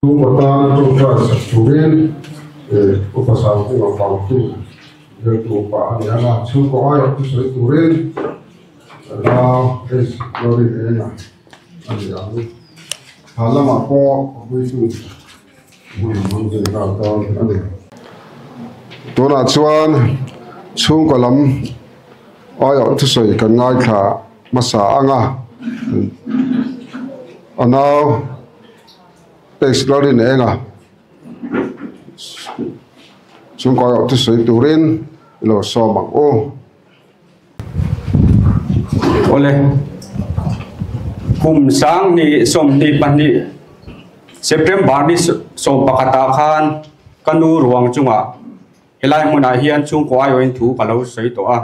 tu mata tu ka saktuin upasal ku ngapang tu tu pa ni ana chu ko ai tu soi turin la es lori ena ani ani hala ma ko bu tu bu bu de ka ta ani to na chuan chung kolam ai tu soi kan ngai kha masa anga anau Explore nga chúng coi tu soi turin lo so bang o ole kum sang ni som ti pan ni September ni so pakata khan kanu ruang chunga helai muna hian chung ko ayo in thu kalo soi to a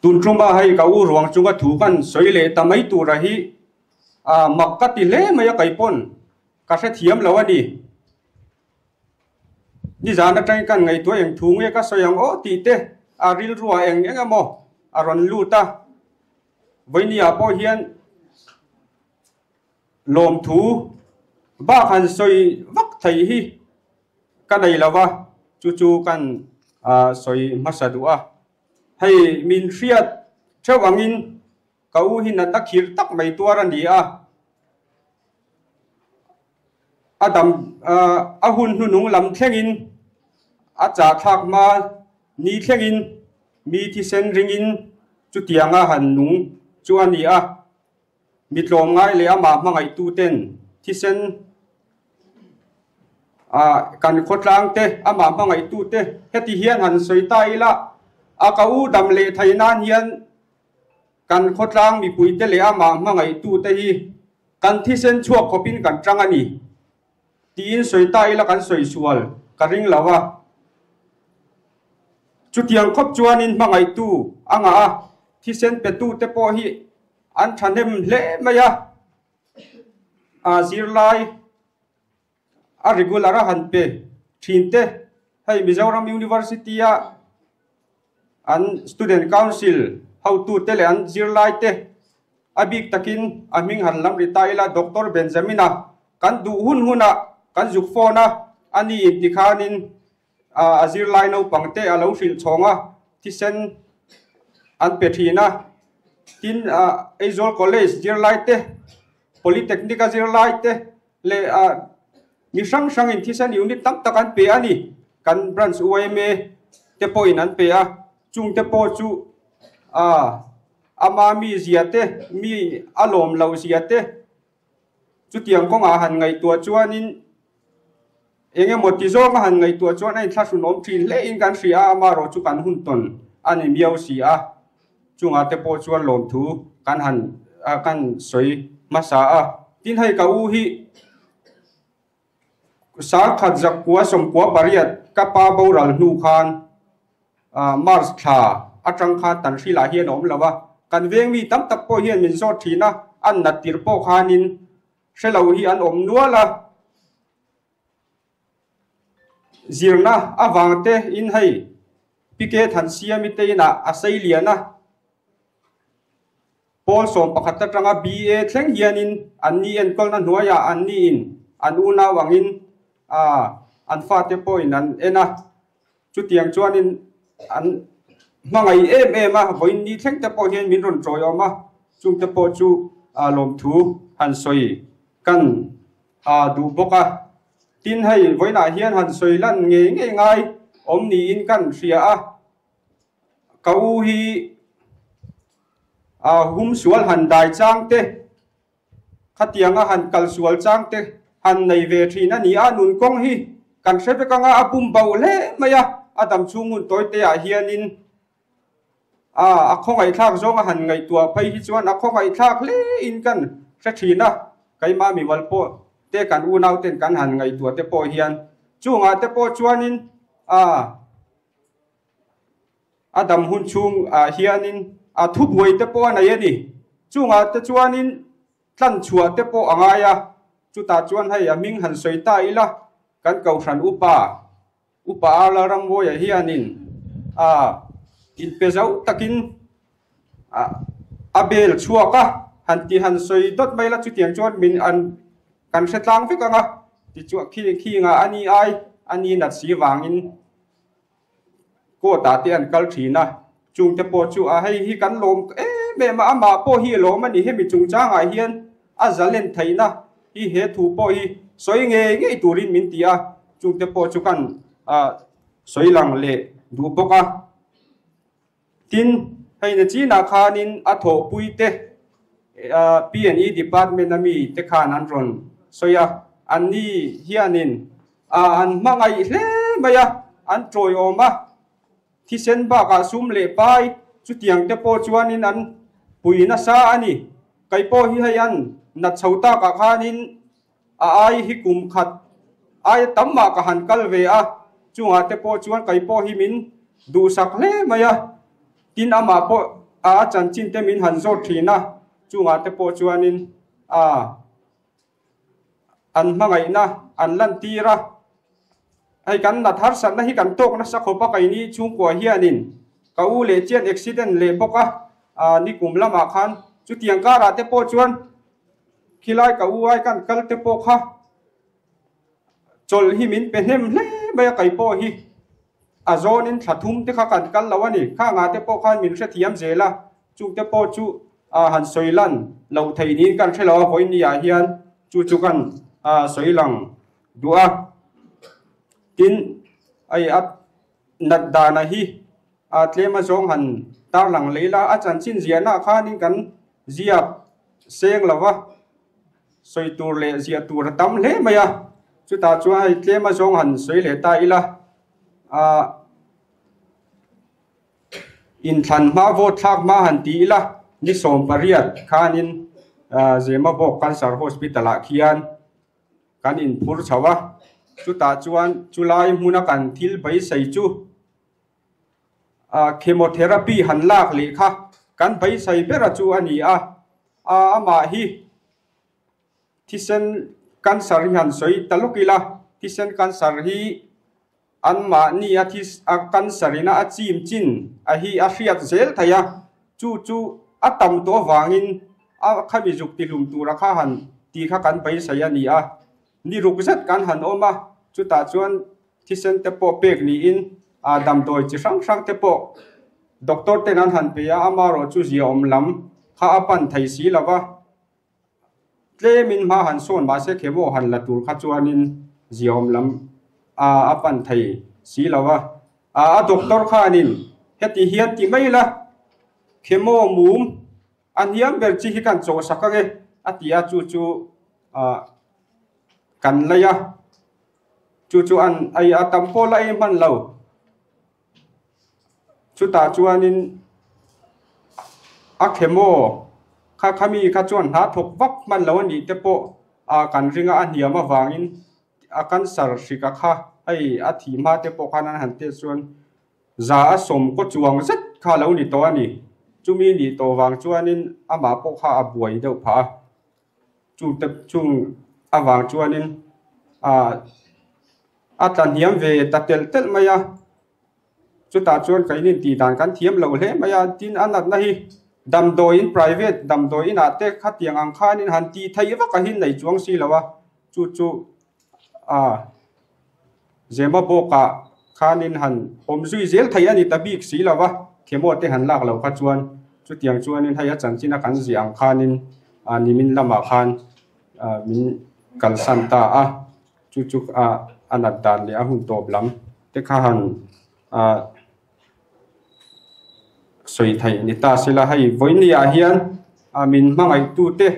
tun trumba hai ka u ruang chunga thu kan soi le tamai tu rahi makati le maya kaipon kasi thiam lawa ni zana trai kan ngai to eng thu nge ka soyang o ti te aril ruwa eng amo aron luta voini apo hian lom thu ba khan soi vak thai hi ka dai lawa chu chu kan soi masadua hei min riat thewangin kau hin na takhir tak mai tuaran dia Adam ahun nunung lam thlengin acha thak ma ni thlengin mi thi sen ringin chutianga han nung chuani a mitlom ngai le ama mangai tu ten thi sen kan khotlang te ama mangai tu te heti hian han soitai la akau dam le thainan hian kan khotlang mi puite le ama mangai tu te hi kan thi sen chuak khopin kan trangani tin soi tai la kan soi sual karing lawa chutiang khop chuanin mangai tu anga thi sen pe tu te po hi an thanem le maya zirlai regular han pe thinte hai Mizoram University an student council how to tele an zirlai te abik takin aming han lam ritaila Dr. Benjamina kan du huna kan juk phone ani tikhanin azir line no pangte alo hril chonga thi sen an petrina tin Azol College zir light te Polytechnic zir light te le mi sang sang in thi sen unit tam takan pe ani kan branch UMA te po in an pe chung te po chu ama mi ziate mi alom lo ziate chu tiang ko nga han ngai tua chuanin enge motizo ma han ngai tua chuan ai thla sun om thin le in kan ria ama ro chu kan hun ton ani miau si chunga te po chuan lom thu kan han kan soi masa tin hai ka u hi sa khat jak kwa som kwa pariat ka pa boral nu khan mars kha atang kha tan ri la hian om lawa kan veng mi tam tak po hian min so thina an na tir po khanin selo hi an om nuala zirna awangte in hai pike than siami te na asailia pol som pakhata tanga BA thleng hianin anni en kolna nuaya anni in anuna wangin an fa te point an ena chutiang chuanin an mangai em voin ni thleng te po hian min ron troyoma chung te po chu lom thu han soi kan du boka tin hay với nãy hiền hẳn soi lan nghe ngay om ni in kan ria kau hi hum sual han dai chang te khatianga han kal sual chang te han nei ve thina ni nun kong hi kan se pe kanga apum bau le maya adam chungun toy te hianin khong ai thak zong han ngai tua phai hi chuan khong ai thak le in kan se thina kai ma mi wal po te kan u nau ten kan han ngai tua te po hian chunga te po chuanin adam hun chung hianin thu buai te po na yani chunga te chuanin tlan chua te po angaya chu ta chuan hai aming han soi ta ila kan kau ran upa ala rang mo ya hianin in pezau takin abel chuaka han ti han soi dot mai la chu tiang chuan min an kan setlang fi kanga ti chu khi nga ani nat si wangin ko ta ti an kal thina chung te po chu a hei hi kan lom me ma ama po hi lom ani he mi chung cha nga hian a zalen thaina hi he thu po hi soi nge turin min tia chung te po chu kan soi lang le du boka tin hay na chi na khanin a tho puite PNE department ami te khan an ron soya ani hianin an mangai hle maya an troi oma thi sen ba ka sum le pai chu tiang te po chuanin an puina sa ani kai po hi hayan na chhauta ka khanin ai hi kum khat ai tamma ka han kal ve a chunga te po chuan kai po hi min du sak le maya tin ama po chan chin te min han zo thina chunga te po chuanin an mangai na an lan tira ai kan na thar san na hi kan tok na sa khopa kai ni chung ko hianin ka u le chen accident le boka ni kumla ma khan chu tiang ka ra te po chuan khilai ka u ai kan kal te po kha chol hi min penem hle ba kai po hi azonin thathum te kha kan kal lawani kha nga te po khan min hre thiam zela chung te po chu han soilan lo thei ni kan thelo hoi ni a hian chu kan soilang dua tin ai at nat dana hi tlema zong han tar lang leila a chan chin ziana khanin kan ziap seng lawa soi tur le zia tur tam le maya chu ta chu ai tlema zong han soi le ta ila in than ma vo thak ma han ti ila ni som pariat khanin zema bok cancer hospital a khian kan in phur chawa chu ta chuan chulai huna kan thil bai sei chu chemotherapy han lak le kha kan bai sei bera chu ani ama hi thisen cancer han soi talukila thisen cancer hi anma ni athis cancer ina achim chin hi a hriat zel thaya chu atam to wangin khami juk ti lum tu rakha han ti kha kan bai sei ani ni rukzat kan han oma chu ta chuan thisen te po pek ni in dam doi chi sang te po doctor te nan han pe ama ro chu zi om lam kha apan thai si lawa tle min ma han son ma se khemo han la tur kha chuanin zi om lam apan thai si lawa doctor khanin heti hian ti mai la khemo mum an hiam ber chi hi kan cho sakage atia chu kan laya chu an ai atam po la em man lo chu ta chuanin khemo kha khami kha chuan ha thok vak man lo ni te po kan ringa an hiam awangin kan sar sika kha ai thi ma te po khanan han te chuan za som ko chuang zet kha lo ni to ani chumi ni to wang chuanin ama po kha abuai deuh pha chu te chung awang chuanin tan hiam ve ta tel maya chu ta chuan kai nin ti dan kan thiam lo hle maya tin anat na hi dam do in private dam do in ate khatiang ang khanin han ti thai wa ka hin nei chuang si lawa chu zema boka khanin han om zui zel thai ani tabik si lawa khemo te han lak lo kha chuan chu tiang chuanin haya chan china kan ziang khanin nimin lama khan min kal santa chu anat dan le hun top lam te kha han soi thai ni ta sila hai voini a hian min mangai tu te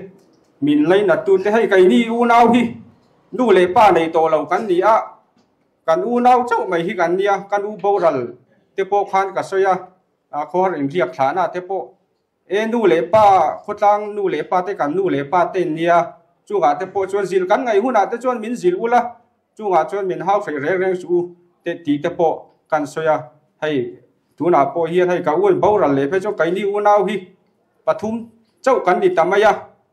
min leina tu te hai kai ni u nau hi nu le pa nei to lo kan ni kan u nau chau mai hi kan nia kan u boral te po khan ka soya khor in riak thana te po nu le pa khotlang nu le pa te kan nu le pa te nia chuga te po chuan zil kan ngai huna te chuan min zil ula chuga chuan min hau fei reng chu te ti te po kan soya hai tuna po hian hai ka un boral le phe cho kai ni u nau hi pathum chau kan ni tamaya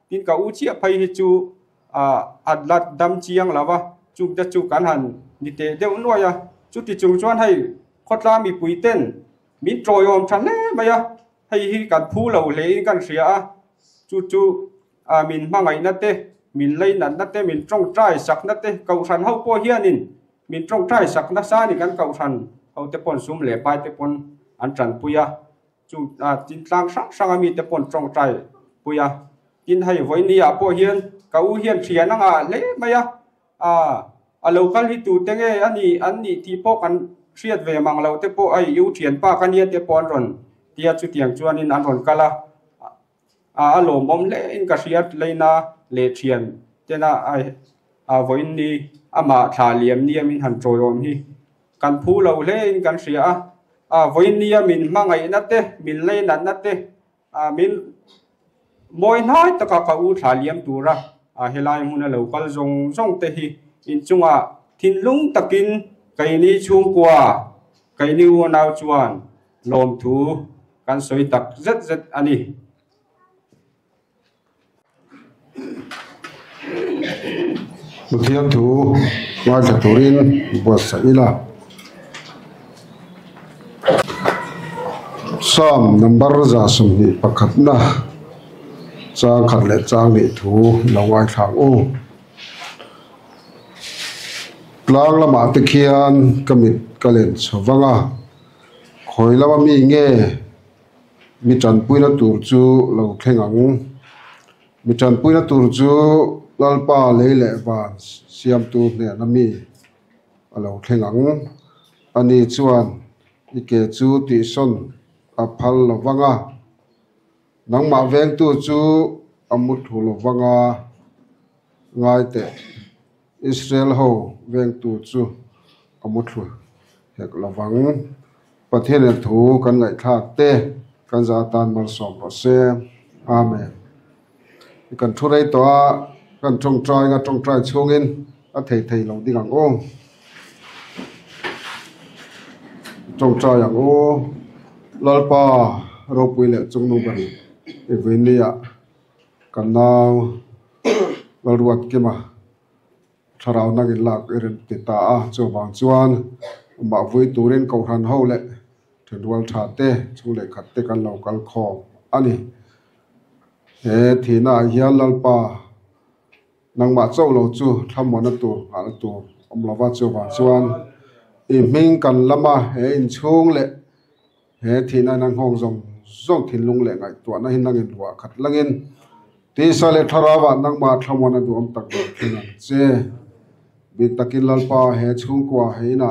tin ka u chia phai hi chu adlat dam chiang lawa chu te chu kan han ni te deu noya chu ti chung chuan hai khotla mi puiten min troyom than le maya hai hi kan phu lo le kan ria chu min mangai na te min lei nan na te min trong trai sak na te kau ran ho po hianin min trong trai sak na sa ni kan kau ran ho te pon sum le pai te pon an tran puya chu tin tlang sang ami te pon trong trai puya tin hai voi ni a po hian kau hian thian anga le maya a local hi tu tenge ani ti po kan riat ve mang lo te po ai yu thian pa kan ia te pon ron tia chu tiang chuan in an ron kala a lo mom le in ka riat leina le thian tena ai voi ni ama tha liam ni min han troi om hi kan phu lo le in kan ria voi ni min mangai na te min le nan na te min moi nai ta ka u tha liam tura helai mun a local zong te hi in chunga thin lung takin kai ni chung kwa kai ni wo naw chuan lom thu kan soi tak zet ani Muthiam thu ngai ta turin bos sa ila sam number za sum ni pakhat na chang khat le chang ni thu lawai thang o tlang lama te khian kamit kalen chawanga khoi lama mi nge mi tran puina tur chu lo thengang mi tran puina tur chu lalpa leile van siam tu ne nami alo thengang ani chuan ike chu ti son aphal lawanga nangma veng tu chu amut thu lawanga ngai te Israel ho veng tu chu amut thu hek lawang pathen thu kan ngai thak te kan za tan mal som ro se amen kan thu rei to kan trong trai chungin a thei lo dingang o trong trai ang o lalpa ro puile chung nu ban e venia kan naw lalruat kema tharau na gin lak eren ti ta a cho bang chuan ma vui turin ko han ho le thdual tha te chung le khat te kan lo kal kho ani he thina hian lalpa nangma chaw lo chu thamona tu ala tu omlawa chu wa chuan i ming kan lama he in chung le he thina nang hong zong thin lung le ngai tu na hin nang in wa khat langin ti sa le tharawa nangma thamona du om tak thina che bi takin lalpa he chung kwa he na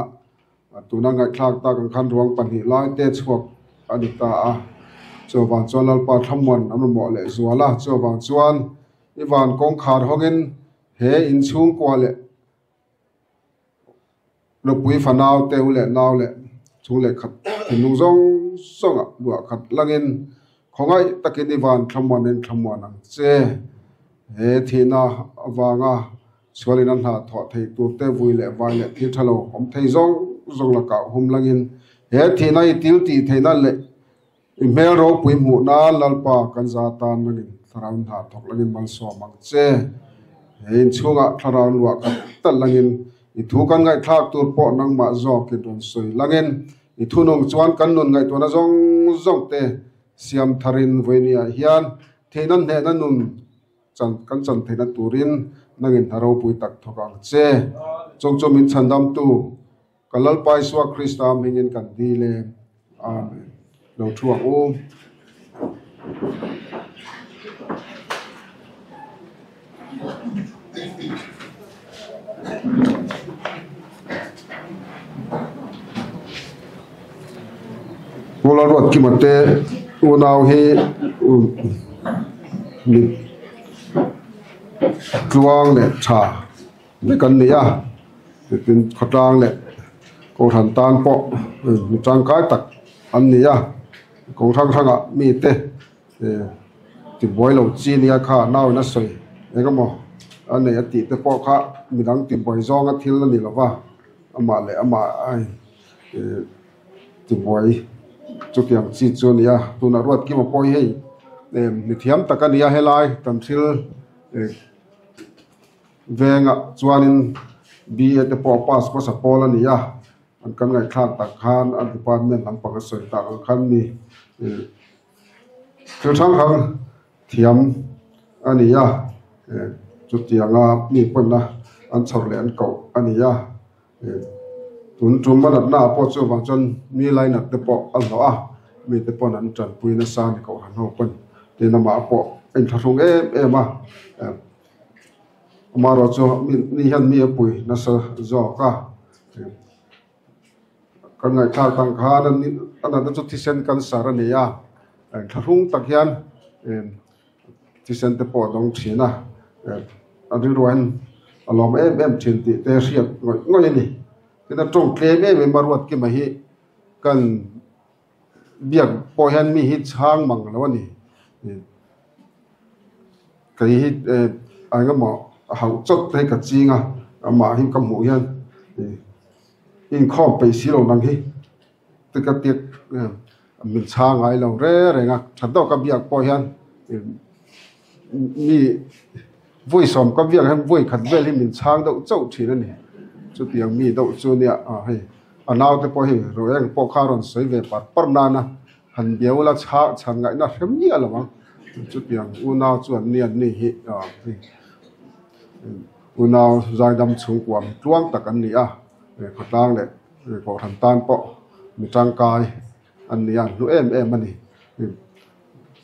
tu na ngai thlak ta kan khan ruang pan hi lai te chuak ani ta a cho ban chuan lalpa thamon am mo le zuala cho ban chuan iwan kong khar hongin he in chung kwa le lo pui fanau te le naw le chung le khat nung zong a lua khat langin khongai takin iwan thamon ang che he thina awanga swalin an ha tho thei tu te vui le vai le thi thalo om thei zong la ka hum langin he thina I til ti theina le I mel ro pui mu na lalpa kan za tan langin tharaun ha thok langin bal so mang che hein chunga tharaun wa ka tal langin I thu kan ngai thak tur po nang ma zo ki don soi langin I thu nong chuan kan nun ngai to na zong te siam tharin voinia hian theinan ne na nun chan theina turin nangin haro pui tak thokang che chong min chandam tu kalal pai swa krista mingin kan dile amen lo thuang o Bola rot ki mate unaw he kluang le cha le kan nia tin khatang le ko than tan po mi chang kai tak an nia ko thang mi te ti boy lo chi nia kha naw na soi e ka mo an ne ati te po kha mi dang ti boy zong a thil na ni lawa ama le ama ai ti boy chu kyang chi chu nia tu na ruat ki mo poi hei mi thiam takania helai tam thil venga chuanin bi te po pass pa sa pola nia an kan ngai thak tak khan an department ang pa soi ta khan ni thang thiam ania chút tiếng mi quân na anh sầu lệ anh cậu anh ya tuần trung mà đặt na po cho vàng chân mi lại nát tập po anh đó mi tập po anh chân pui na san cậu hắn hậu quân thì nằm mà po anh thằng sung em mà rồi cho mi hiện mi pui na sa gió cả kan ngai thar tang kha nan chu thi sen kan sar ani ya tharung tak hian thi sen te po dong thina adi roan alom em thin ti te riat ngoi ni tin tong tle me marwat ki ma hi kan biak po hian mi hi chang mang lo ni kai hi ai ngam hau chot te ka chinga ama hi kam mu hian in kho pe si lo nang hi te ka tiek min cha ngai lo re nga thado ka biak po hian mi vui som ka biak han vui khat vel hi min chang do chau thina ni chu tiang mi do chu nia hei anaw te po hi ro eng po kha ron sei ve par na na han biawla cha chang ngai na hem ni alawang chu tiang unaw chuan nian ni hi unaw zai dam chung kwam tuang takan ni khatang le ko than tan po mi tang kai an nian lu em ani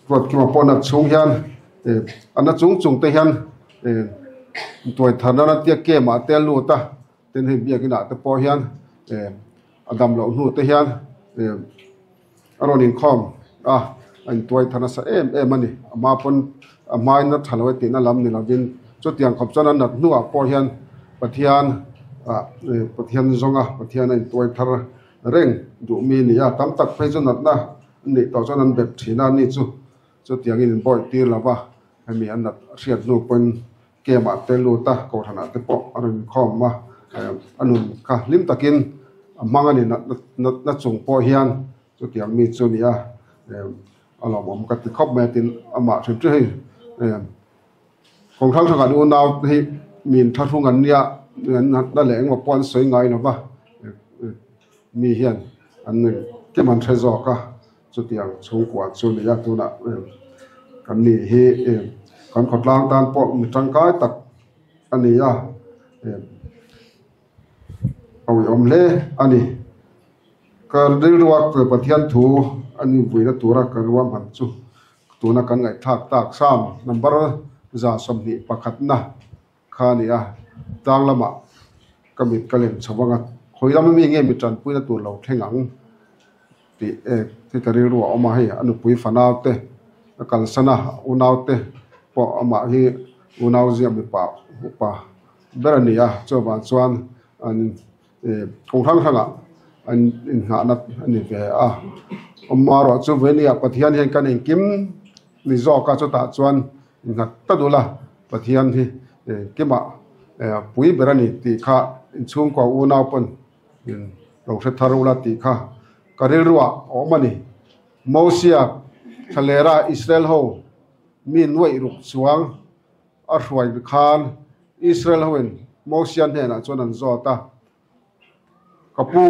rot ki ma po na chung hian ana chung te hian toy thana tia ke ma te lu ta ten he bia kina te po hian adam lo nu te hian aron in khom an toy thana sa em ani ma pon mai na thaloi te na lam ni lavin chu tiang khop chana nat nu a po hian pathian zonga pathian in toy thar reng du mi ni ya tam tak phei chu nat na ni to chon an bet thina ni chu tiang in boy tir lawa mi an nat riat nu pon ke ma te lu ta ko thana te po aron khom ma anun ka lim takin mangani na chung po hian chu tiang mi chu ni alom om ka ti khop me tin ama thim chu hi kong thang thang an u naw hi min thathung an nia na leng ma pon soi ngai na ba mi hian an ke man the zo ka chu tiang chung kwa chu ni ya tu na kan ni hi kan khotlang tan po mi tang kai tak ani ya awi om le ani kar dil ruak pe pathian thu ani buina tura karwa man chu tuna kan ngai thak tak sam number za som ni pakhat na khania tang lama kamit kalem chawanga khoilam mi nge mi tran puina tur lo thengang ti ti tari ruwa oma he anu pui fanaw te kal sana unaw te po ama hi unaw zia mi pa berania choban chuan an kong thang thanga an in ha na ani ve omaro chu venia pathian hen kan in kim ni zo ka chu ta chuan na tadula pathian hi kema pui berani ti kha in chung ko unaw pon in lo the tharula ti kha karil ruwa omani mosia thalera israel ho min wei ruk chuang a hruai khan israel hoin mosian hena chuan an zota kapu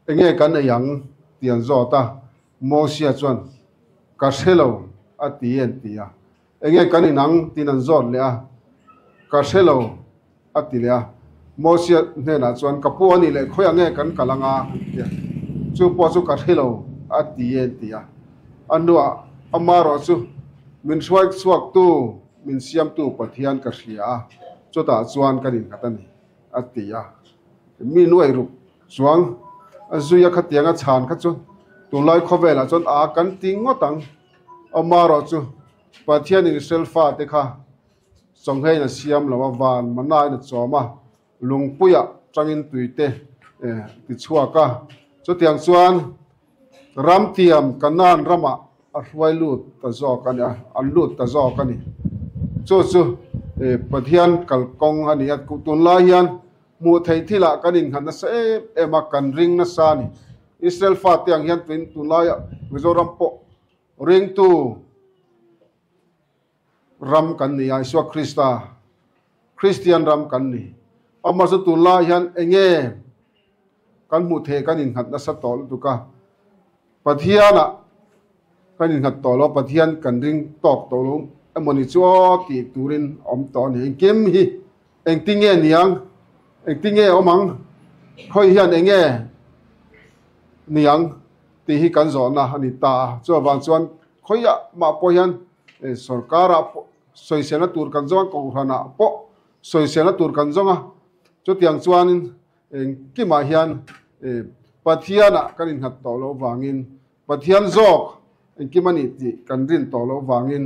enge kan yang tian zota mosia chuan ka selo atien tia enge kan inang tinan zot le ka selo atilia mosia hena chuan kapu ani le khoya nge kan kalanga chu po chu ka selo atien tia anwa amaro chu min suak tu min siam tu pathian ka hria chota chuan kanin katani atia mi nuai ru chuang azuya khatianga chan kha chu tulai khowela chon a kan tingo tang amaro chu pathian in selfa te kha songhei na siam lawa van manai na choma lungpuya changin tuite ti chuaka chu tiang chuan ram tiam kanan rama arwai lut ta zo kania an lut ta zo kani chu pathian kalkong ani at kutula hian mu thei thila kanin han sa ema kan ring na sani israel fa tiang hian twin tulaya mizoram po ring tu ram kan ni aiswa krista christian ram kan ni amma su tulai hian enge kan mu the kanin han na sa tol tuka pathiana kanin hat tolo pathian kan ring tok tolo amoni cho ti turin om to ni kem hi eng tinge niang eng tinge omang khoi hian enge niang ti hi kan zo na ani ta cho wang chuan khoya ma po hian sarkara soi sena tur kan zo ko hana po soi sena tur kan zonga chu tiang chuan eng ki ma hian pathiana kanin hat to lo wangin pathian zok eng ki mani ti kan rin to lo wangin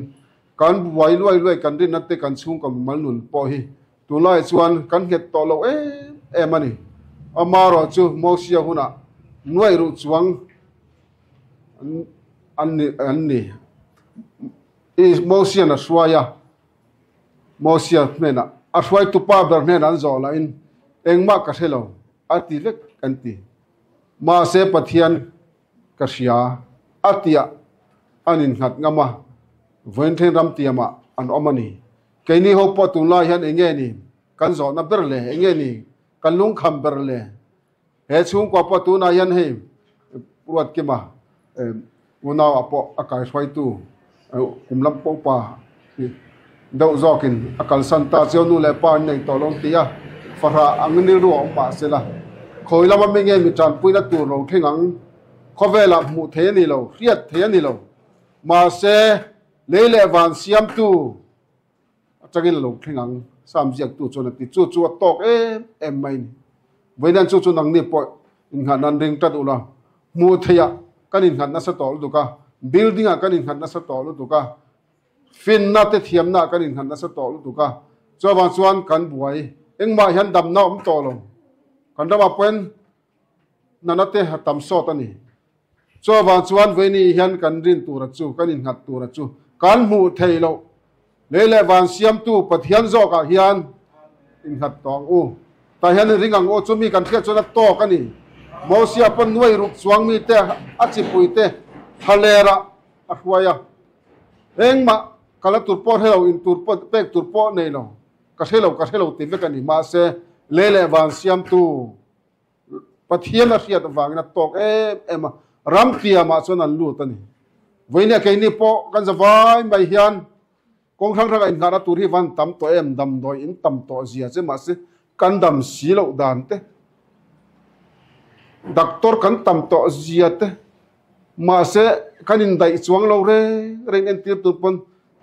kan buai loi kan rin natte kan chung kam mal nun po hi tulai chuan kan het to lo mani amaro chu mosia huna nuai ru chuang anni is mosia na swaya mosia mena a swai tu pa ber ne nan zo la in engma ka thelo ati lek anti ma se pathian ka sia atia anin hat ngama voin then ram tiama an omani keini ho po tu la hian enge ni kan zo na ber le enge ni kan lung kham ber le he chung ko po tu na hian he ruat ke ma una apo akai swai tu kumlam po pa dau zokin akal santa cheu nu le pa nei to long tia fara angni ru om pa sela khoi lama me nge mi tran puina tur lo thingang khovela mu the ni lo riat the ni lo ma se lele van siam tu atagin lo thingang sam jiak tu chona ti chu chu tok em mai voinan chu chu nang ni po in han nan ring tat ula mu theya kanin han na sa tol du ka building a kanin han na sa tol du ka fin na te thiam na kanin han na sa tol du ka cho wang chuan kan buai engma hian dam na om to lo kan dama pen nanate hatam so tani cho wang chuan veini hian kan rin tura chu kanin hat tura chu kan mu thei lo lele wan siam tu pathian zo ka hian in hat tong u ta hian ringang o chumi kan thia chona to kani mosia pan nuai ruk chuang mi te achi pui te halera ahwaya engma kala turpo helo in turpo pek turpo nei lo ka helo ti ve kani ma se lele wan siam tu pathian a riat wangna tok ema ram tia ma chona lu tani voina ke ni po kan zawai mai hian kong thang thang in ngara tur hi van tam to em dam doi in tam to zia che ma se kan dam si lo dan te doctor kan tam to zia te ma se kanin dai chuang lo re ren en tir tu pon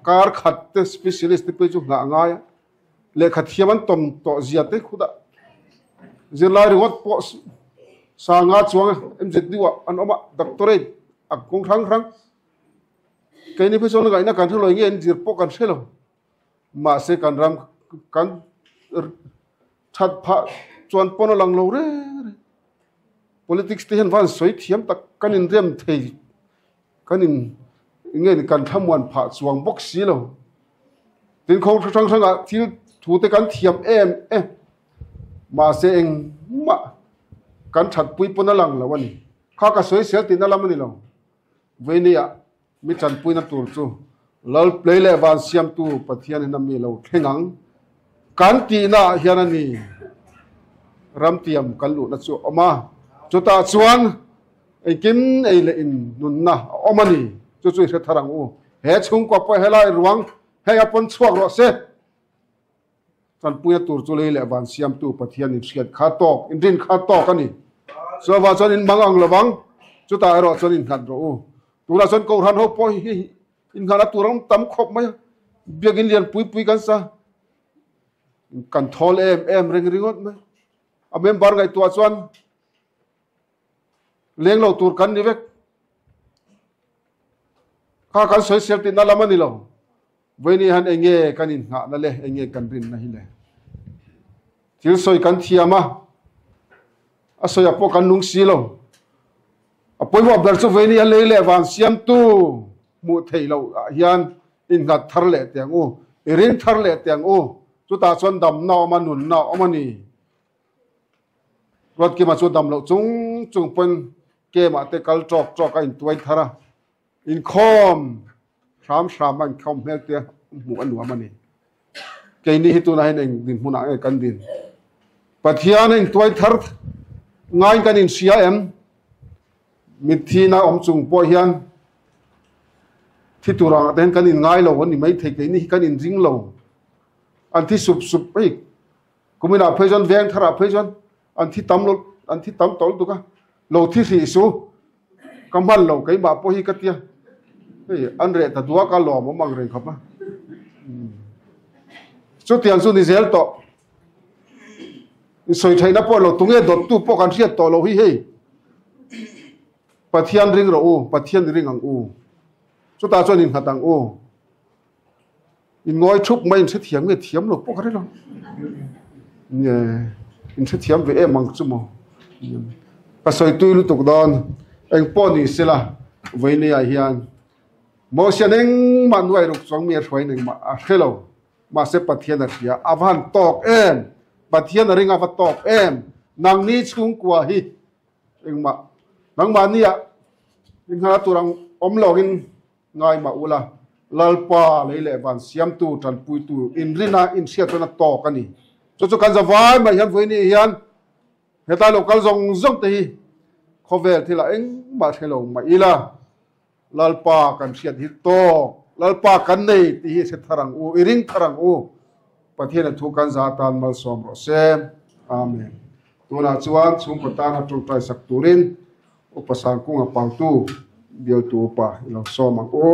kar khat te specialist pe chu nga nga ya le khat hiaman tom to zia te khuda zirla ri wat po sa nga chuang em zet diwa an oma doctorate a kong thang thang cái này phải cho nó cái nó cần thay đổi nghiên diệt bộ cần thế nào mà sẽ cần làm cần chặt phá chuẩn po nó lằng lâu đấy politics thì hiện văn suy thiam ta cần in riêng thầy cần in nghe cần tham quan phá chuang bốc xí lâu đến không trong sang à thì thủ tế cần thiam em mà sẽ anh mà cần chặt bụi po nó lằng lâu anh khác cả suy xé thì nó làm gì lâu vậy nè mi chan puina tur chu lal plele van siam tu pathian na mi lo thengang kan ti na hianani ram tiam kan lu na chu oma chuta chuan ei kim ei le in nun na omani chu chu se tharang u he chung ko pa helai ruang he apon chuak ro se chan puina tur chu le van siam tu pathian in siat kha to in din kha to kani so wa chon in mangang lawang chuta ro chon in khat ro u tura son ko ran ho po in ngala turam tam khop mai biagin lian pui kan sa kan thol em ringot mai amem bar ngai tua chuan leng lo tur kan ni vek kha kan soi sel tin na lamani lo voini han enge kanin nga na le enge kan rin na hi le til soi kan thiama asoya po kan nung si lo apoi mo ber chu veini a leile wan siam tu mu thei lo hian in ngat thar le tiang u irin thar le tiang u chu ta chon dam na ma nun na omani rot ki ma chu dam lo chung pon ke ma te kal chok in tuai thara in khom sham an khom mel te mu anu amani ke ni hi tu na hin din huna kan din pathian in tuai thar ngai kan in sia em mi thi na om chung po hian thi tu rang ten kan in ngai lo ani mai thei ke ni kan in ring lo an thi sup sup ei kumina phaijon veng thara phaijon an thi tam tol tu ka lo thi ri su kamal lo kai ba po hi katia ei an re ta dua ka lo mo mang re khapa chu tiang su ni zel to soi thai na po lo tunge dot tu po kan riat to lo hi hei pathian ring ro u pathian ring ang u chu ta chuan in hatang u in ngoi thup mai in se thiam nge thiam lo po ka re lo ne in se thiam ve mang chu mo pa soi tu lu tuk don eng po ni sila voi ne a hian mo sianeng man wai ruk chong mi roi ning ma a khelo ma se pathian a ria avan tok em pathian ring ava tok em nang ni chung kwa hi eng ma nang ma nia in ha turang om login ngai ma ula lalpa leile ban siam tu tran pui tu in rina in sia tona tok ani chu kan zawai ma hian voi ni hian heta local zong te hi khovel thila eng ma thelo ma ila lalpa kan siat hi to lalpa kan nei ti hi se tharang u iring tharang u pathian thu kan za tan mal som ro sem amen tuna chuan chung patan ha tung tai sak turin upasang kung apang tu bial tu pa ilang som ang u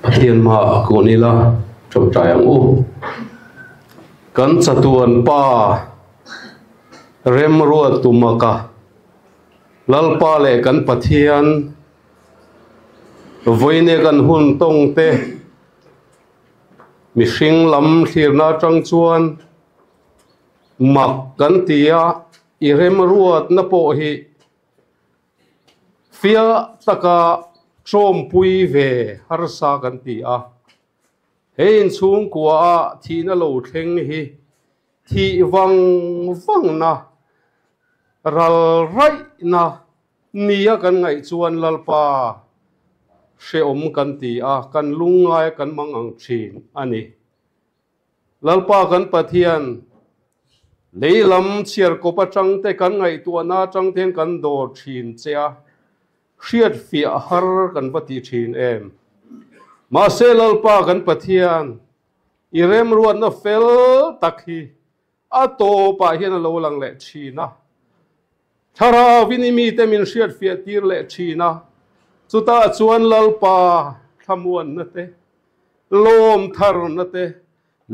pathian ma ko nila tung tai ang u kan chatuan pa rem ruat tumaka lalpa le kan pathian voine kan hun tong te mi hring lam thirna tang chuan mak kan tia i rem ruat na po hi fia taka chom pui ve har sa kan tia hein chung kwa thina lo thleng hi thi wang na ral rai na nia kan ngai chuan lalpa she om kan ti a kan lungai kan mangang thin ani lalpa kan pathian leilam chiar ko pa tang te kan ngai tu na tang ten kan do thin chia hriat fia har kan pati thin em ma se lalpa kan pathian irem ruat na fel takhi a to pa hian lo lang le thina thara vinimi te min hriat fia tir le thina chuta chuan lalpa thamuan na te lom thar na te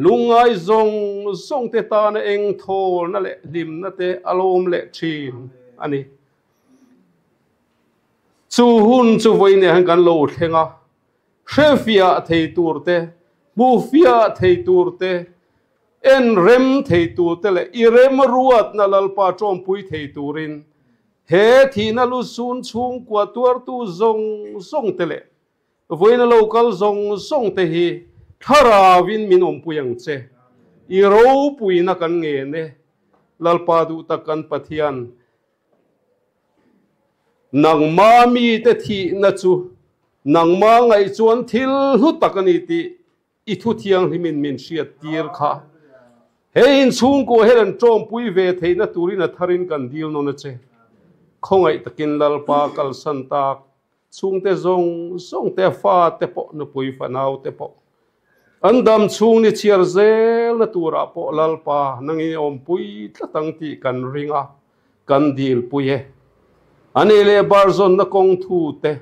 lungai zong te ta na eng thol na le lim na te alom le thin ani chu hun chu voine han kan lo thenga hrefia thei tur te bu fia thei tur te en rem thei tur te le i rem ruat na lalpa chom pui thei turin he thina lu sun chung kwa tuar tu zong tele voina local zong te hi thara win min om puyang che i ro pui na kan nge ne lalpa du takan pathian nang ma mi te thi na chu nang ma ngai chuan thil hu takani ti i thu thiang himin min hriat tir kha he in chung ko helan chom pui ve theina turina tharin kan dil no na che không ai takin lalpa kal santak chung te zong te fa te po no pui fanau te po andam chung ni chiar zel na tura po lalpa nangi om pui tlatang ti kan ringa kan dil pui he ani le barzon na kong thu te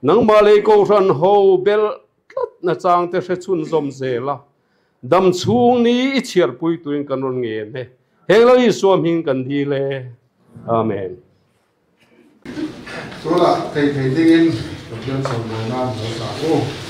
nang male ko ran ho bel tlat na chang te hre chun zom zela dam chung ni i chiar pui tuin kan ron nge ne helo i suam hing kan dile amen Tula thầy dingin kemudian sambungan dosa.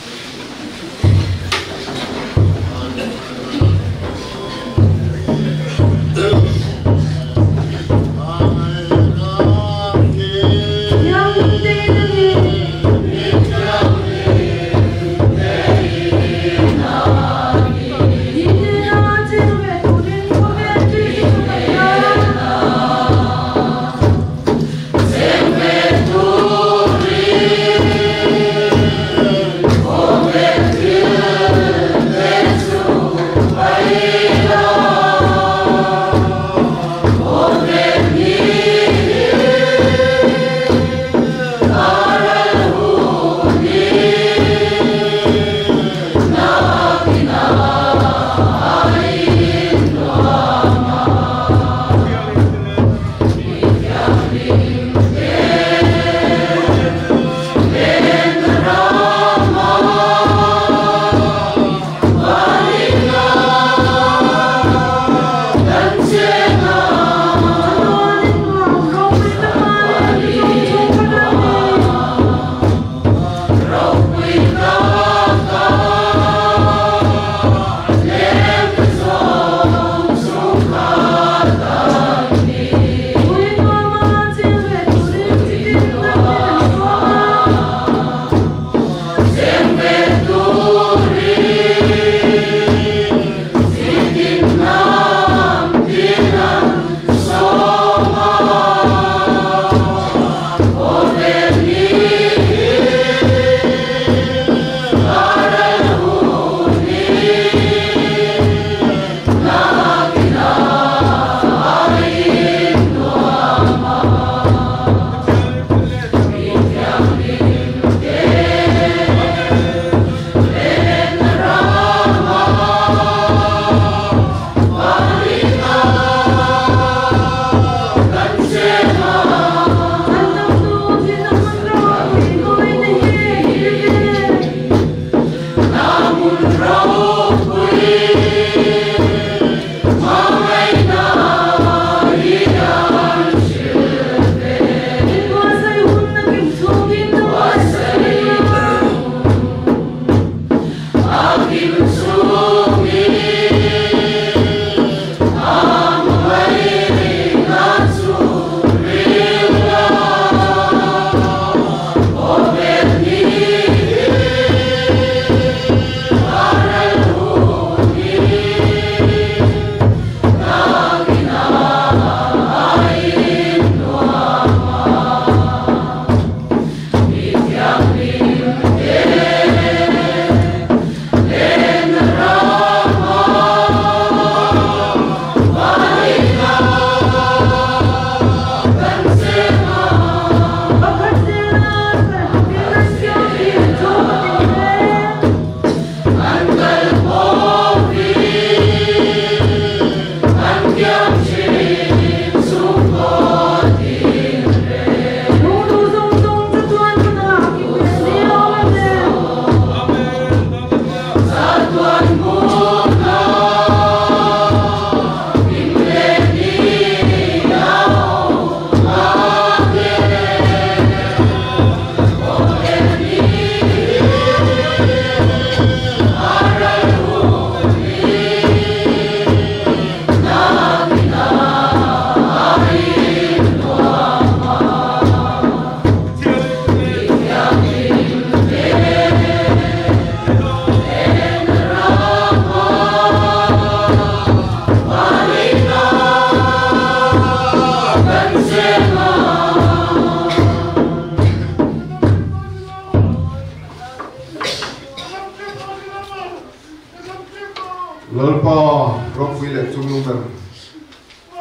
rok pui le chung lu ber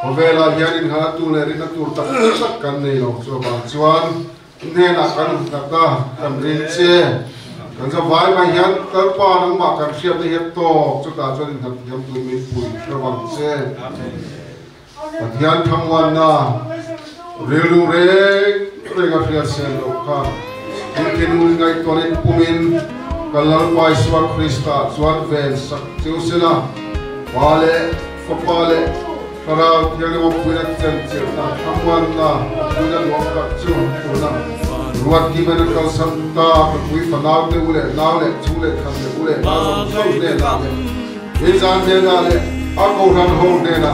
ko vela hianin ha tu le rin tu tak tak kan nei lo so ba chuan ne na kan ta ka kan rin che kan sa vai ma hian kal pa nang ma kan siap ni het to chu ta chuan in thak hiam tu mi pui so ba che hian thang wan na relu re ga fia se lo ka in ngai to len pumin kalal pai swar krista swar vel sak chu sina wale fopale karau tiang mo puina chen chen na thangwan na puina lo ka chu na ruat ki ben kal sam ta pui fanau te ule naw le chu le kham le ule na so ne na e zan ne na le a ko ran ho ne na